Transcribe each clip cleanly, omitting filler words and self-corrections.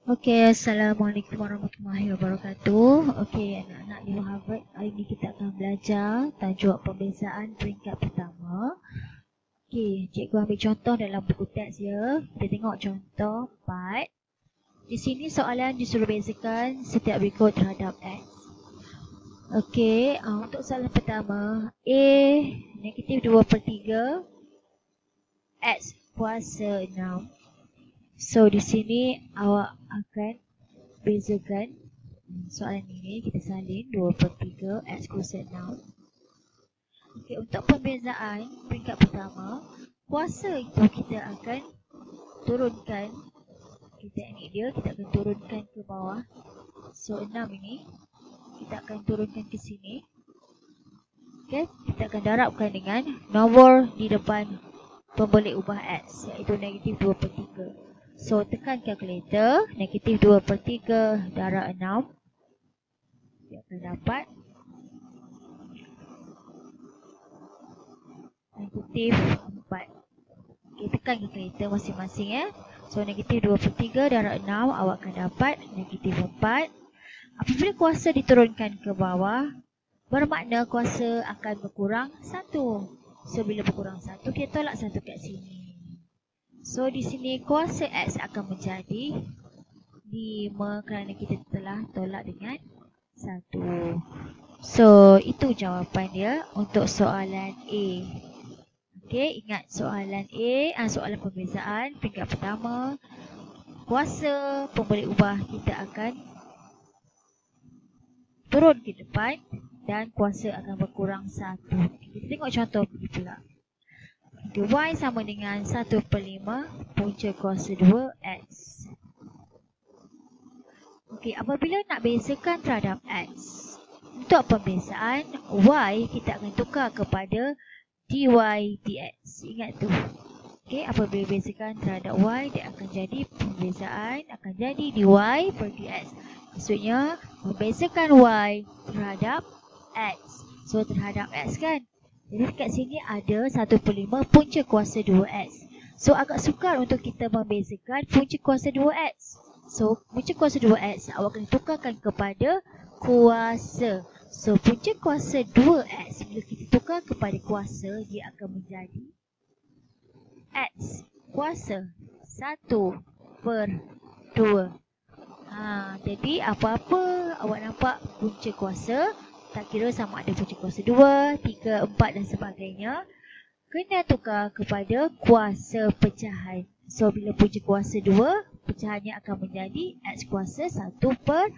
Okey, Assalamualaikum warahmatullahi wabarakatuh. Okey, anak-anak di Harvard, hari ini kita akan belajar tajuk pembezaan peringkat pertama. Okey, cikgu ambil contoh dalam buku teks ya. Kita tengok contoh 4. Di sini soalan disuruh bezakan setiap rekod terhadap X. Okey, untuk soalan pertama, A negatif 2/3, X kuasa 6. So di sini awak akan bezakan soalan ini, kita salin 2/3 X kuasa 6. Okey, untuk pembezaan peringkat pertama, kuasa itu kita akan turunkan, kita ambil dia, kita akan turunkan ke bawah. So 6 ini kita akan turunkan ke sini. Okey, kita akan darabkan dengan nombor di depan pemboleh ubah X, iaitu negatif 2/3. So tekan kalkulator, negatif 2/3 darab 6, dia akan dapat negatif 4. Okay, tekan kalkulator masing-masing ya. So negatif 2/3 darab 6, awak akan dapat negatif 4. Apabila kuasa diturunkan ke bawah, bermakna kuasa akan berkurang 1. So bila berkurang 1, kita tolak 1 kat sini. So di sini kuasa X akan menjadi 5 kerana kita telah tolak dengan 1. So itu jawapan dia untuk soalan A. Okey, ingat soalan A, soalan pembezaan peringkat pertama, kuasa pemboleh ubah kita akan turun ke depan dan kuasa akan berkurang 1. Kita tengok contoh pula. Y sama dengan 1/5 punca kuasa 2X. Okey, apabila nak bezakan terhadap X, untuk pembezaan Y kita akan tukar kepada dy dx. Ingat tu. Okey, apabila bezakan terhadap Y, dia akan jadi pembezaan akan jadi dy per dx. Maksudnya membezakan Y terhadap X. So terhadap X kan. Jadi kat sini ada 1/5 punca kuasa 2X. So agak sukar untuk kita membezakan punca kuasa 2X. So punca kuasa 2X awak kena tukarkan kepada kuasa. So punca kuasa 2X bila kita tukar kepada kuasa, dia akan menjadi X kuasa 1/2. Jadi apa-apa awak nampak punca kuasa, tak kira sama ada punca kuasa 2, 3, 4 dan sebagainya, kena tukar kepada kuasa pecahan. So bila punca kuasa 2, pecahannya akan menjadi X kuasa 1/2.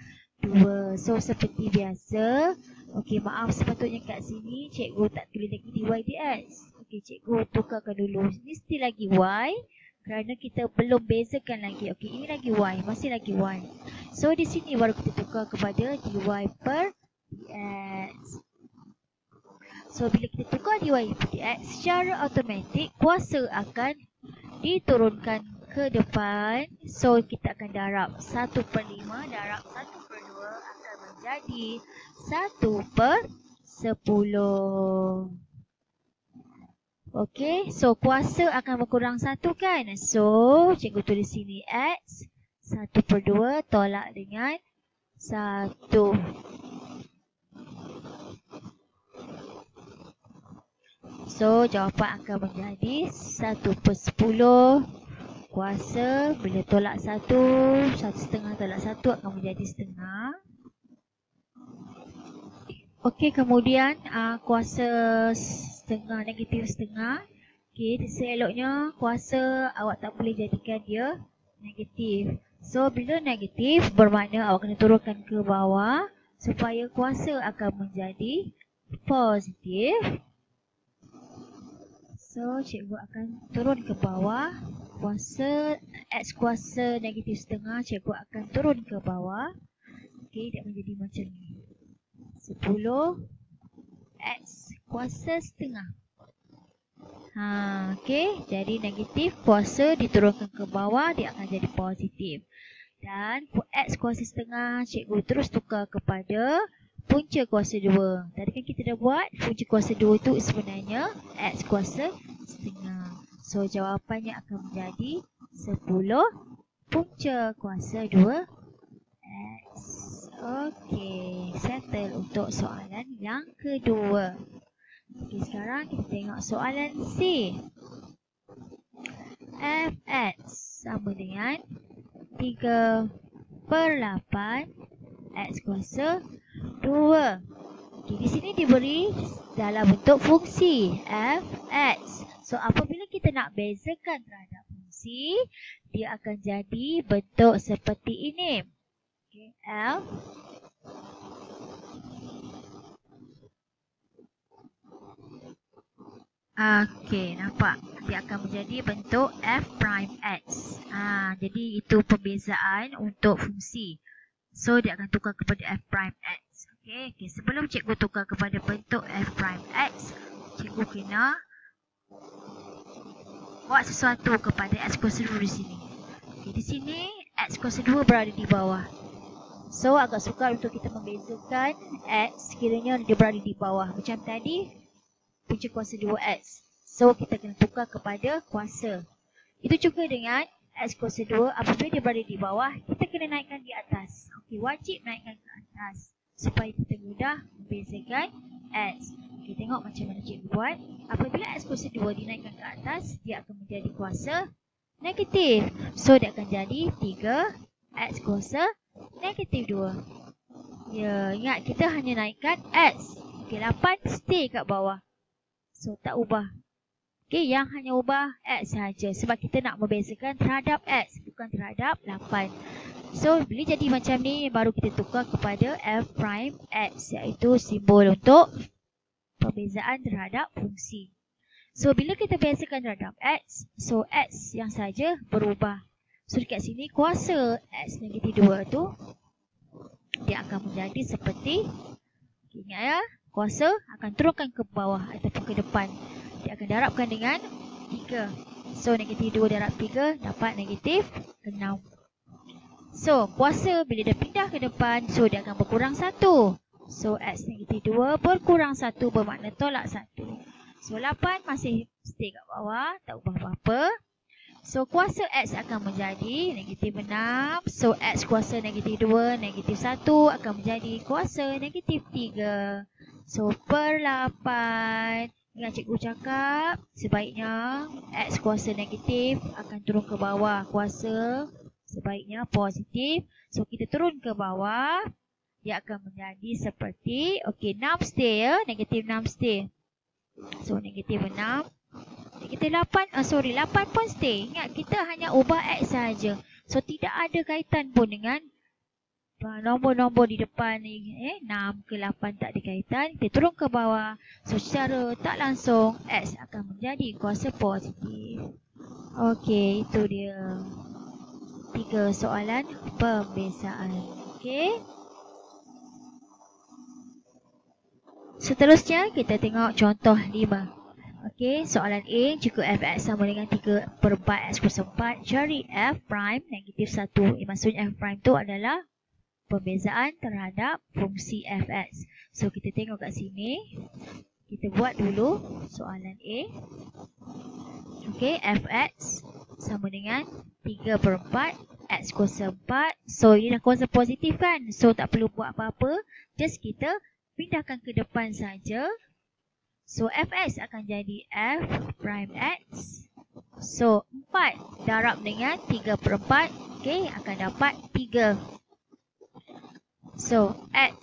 So seperti biasa, okey, maaf sepatutnya kat sini cikgu tak tulis lagi dy dx. Okey, cikgu tukarkan dulu. Ini still lagi Y kerana kita belum bezakan lagi. Okey, ini lagi Y, masih lagi Y. So di sini baru kita tukar kepada dy per dx. So bila kita tukar dy per dx, secara automatik kuasa akan diturunkan ke depan. So kita akan darab 1/5 darab 1/2 akan menjadi 1/10. Okey, so kuasa akan berkurang 1 kan. So cikgu tulis sini X 1/2 tolak dengan 1. So jawapan akan menjadi 1/10 kuasa. Bila tolak 1, 1/2 tolak 1 akan menjadi 1/2. Okey, kemudian kuasa 1/2 negatif 1/2. Okey, seeloknya kuasa awak tak boleh jadikan dia negatif. So bila negatif bermakna awak kena turunkan ke bawah supaya kuasa akan menjadi positif. So cikgu akan turun ke bawah. Kuasa X kuasa negatif 1/2, cikgu akan turun ke bawah. Okey, dia menjadi macam ni. 10 X kuasa 1/2. Okey, jadi negatif kuasa diturunkan ke bawah, dia akan jadi positif. Dan X kuasa 1/2 cikgu terus tukar kepada punca kuasa 2. Tadi kan kita dah buat punca kuasa 2 tu sebenarnya X kuasa 1/2. So jawapannya akan menjadi 10/10. punca kuasa 2x. Okey, settle untuk soalan yang kedua. Okey, sekarang kita tengok soalan C. Fx sama dengan 3/8 x kuasa 2. Okey, di sini diberi dalam bentuk fungsi fx. So, apabila kita nak bezakan terhadap fungsi, dia akan jadi bentuk seperti ini. Okay, F. Okey, nampak? Dia akan menjadi bentuk f prime x. Jadi itu pembezaan untuk fungsi. So, dia akan tukar kepada f prime x. Okey, sebelum cikgu tukar kepada bentuk f prime x, cikgu kena buat sesuatu kepada x kuasa 2 di sini. Okay, di sini x kuasa 2 berada di bawah. So, agak sukar untuk kita membezakan x sekiranya dia berada di bawah. Macam tadi, punca kuasa 2x. So, kita kena tukar kepada kuasa. Itu juga dengan x kuasa 2, apabila dia berada di bawah, kita kena naikkan di atas. Okay, wajib naikkan ke atas supaya kita mudah membezakan x. Okay, tengok macam mana cikgu buat. Apabila x kuasa 2 dinaikkan ke atas, dia akan menjadi kuasa negatif. So, dia akan jadi 3x kuasa negatif 2. Ya, ingat kita hanya naikkan x. Okay, 8 stay kat bawah. So, tak ubah. Okay, yang hanya ubah x sahaja. Sebab kita nak membezakan terhadap x, bukan terhadap 8. So, bila jadi macam ni, baru kita tukar kepada f prime x, iaitu simbol untuk pembezaan terhadap fungsi. So, bila kita bezakan terhadap x, so x yang saja berubah. So, dekat sini kuasa x negatif 2 tu, dia akan menjadi seperti, ingat ya, kuasa akan turunkan ke bawah ataupun ke depan. Dia akan darabkan dengan 3. So, negatif 2 darab 3 dapat negatif 6. So, kuasa bila dia pindah ke depan, so dia akan berkurang 1. So, x negatif 2 berkurang 1 bermakna tolak 1. So, 8 masih stay kat bawah, tak ubah apa-apa. So, kuasa x akan menjadi negatif 6. So, x kuasa negatif 2, negatif 1 akan menjadi kuasa negatif 3. So, per 8. Ingat cikgu cakap, sebaiknya x kuasa negatif akan turun ke bawah. Kuasa sebaiknya positif. So, kita turun ke bawah. Dia akan menjadi seperti, okey, 6 stay ya, negatif 6 stay. So, negatif 6. Negatif 8, 8 pun stay. Ingat, kita hanya ubah x sahaja. So, tidak ada kaitan pun dengan nombor-nombor di depan ni. 6 ke 8 tak ada kaitan. Kita turun ke bawah. So, secara tak langsung, x akan menjadi kuasa positif. Okey, itu dia 3 soalan pembezaan. Okey. Seterusnya, kita tengok contoh 5. Okey, soalan A, jika fx sama dengan 3/4 x kuasa 4, cari f prime negatif 1. Maksudnya f prime tu adalah pembezaan terhadap fungsi fx. So, kita tengok kat sini. Kita buat dulu soalan A. Okey, fx sama dengan 3/4 x kuasa 4. So, ini dah kuasa positif kan? So, tak perlu buat apa-apa. Just kita pindahkan ke depan saja. So, fx akan jadi f prime x. So, 4 darab dengan 3/4. Okey, akan dapat 3. So, x.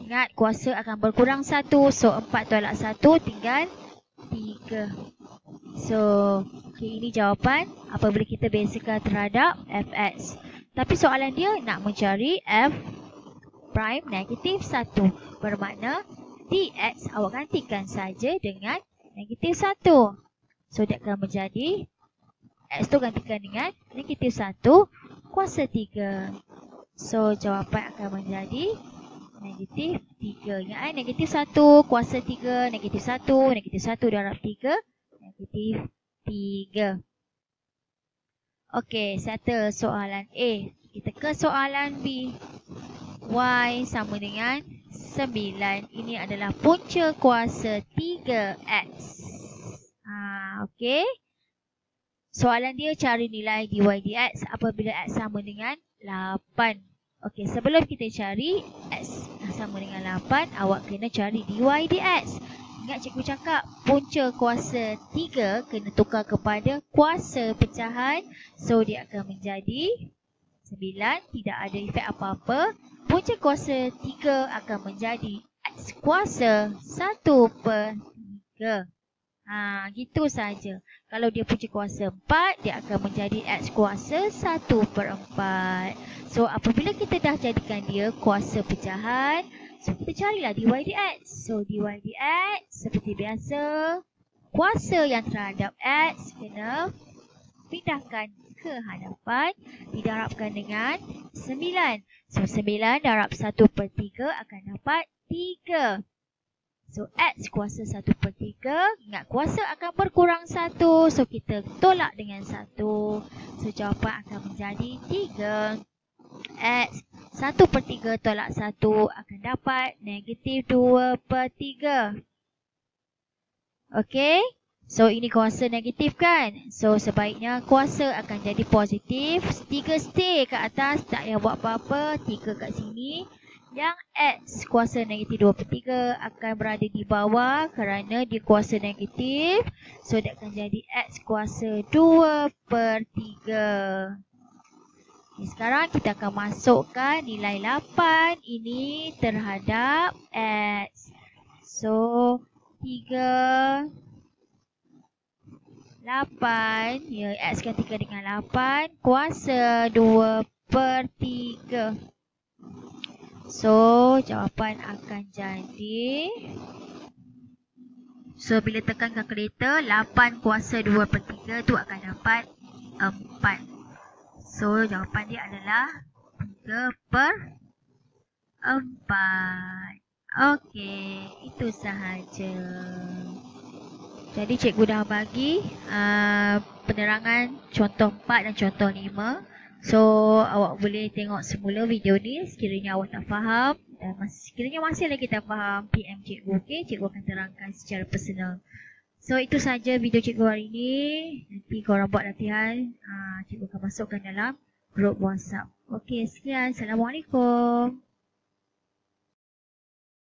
Ingat, kuasa akan berkurang 1. So, 4 tolak 1 tinggal 3. So, okay, ini jawapan apabila kita bezakan terhadap fx. Tapi soalan dia nak mencari f prime negatif 1. Bermakna dx awak gantikan saja dengan negatif 1. So, dia akan menjadi x tu gantikan dengan negatif 1 kuasa 3. So, jawapan akan menjadi negatif 3. Ingat, negatif 1 kuasa 3, negatif 1, negatif 1 darab 3, negatif 3. Okey, settle soalan A. Kita ke soalan B. Y sama dengan 9. Ini adalah punca kuasa 3x. Okey. Soalan dia cari nilai dy dx apabila x sama dengan 8. Okey, sebelum kita cari x sama dengan 8, awak kena cari dy dx. Ingat cikgu cakap, punca kuasa 3 kena tukar kepada kuasa pecahan. So, dia akan menjadi 9, tidak ada efek apa-apa. Punca kuasa 3 akan menjadi x kuasa 1/3. Gitu saja. Kalau dia punca kuasa 4, dia akan menjadi x kuasa 1/4. So, apabila kita dah jadikan dia kuasa pecahan, so kita carilah dy dx. So, dy dx seperti biasa, kuasa yang terhadap x kena pindahkan ke hadapan, didarabkan dengan 9. So, 9 darab 1/3 akan dapat 3. So, x kuasa 1/3. Ingat, kuasa akan berkurang 1. So, kita tolak dengan 1. So, jawapan akan menjadi 3. X 1/3 tolak 1 akan dapat negatif 2/3. Okey. So, ini kuasa negatif kan? So, sebaiknya kuasa akan jadi positif. 3 stay kat atas, tak payah buat apa-apa. 3 kat sini. Yang x kuasa negatif 2/3 akan berada di bawah kerana dia kuasa negatif. So, dia akan jadi x kuasa 2/3. Okay, sekarang kita akan masukkan nilai 8 ini terhadap x. So, 3, 8. Ya, x kan 3 dengan 8. Kuasa 2/3. So, jawapan akan jadi, so bila tekan kalkulator, 8 kuasa 2/3 tu akan dapat 4. So, jawapan dia adalah 3/4. Okey, itu sahaja. Jadi cikgu dah bagi penerangan contoh 4 dan contoh 5. So, awak boleh tengok semula video ni sekiranya awak tak faham. Dan sekiranya masih lagi tak faham, PM cikgu, okey? Cikgu akan terangkan secara personal. So, itu saja video cikgu hari ni. Nanti korang buat latihan. Cikgu akan masukkan dalam grup WhatsApp. Okey, sekian. Assalamualaikum.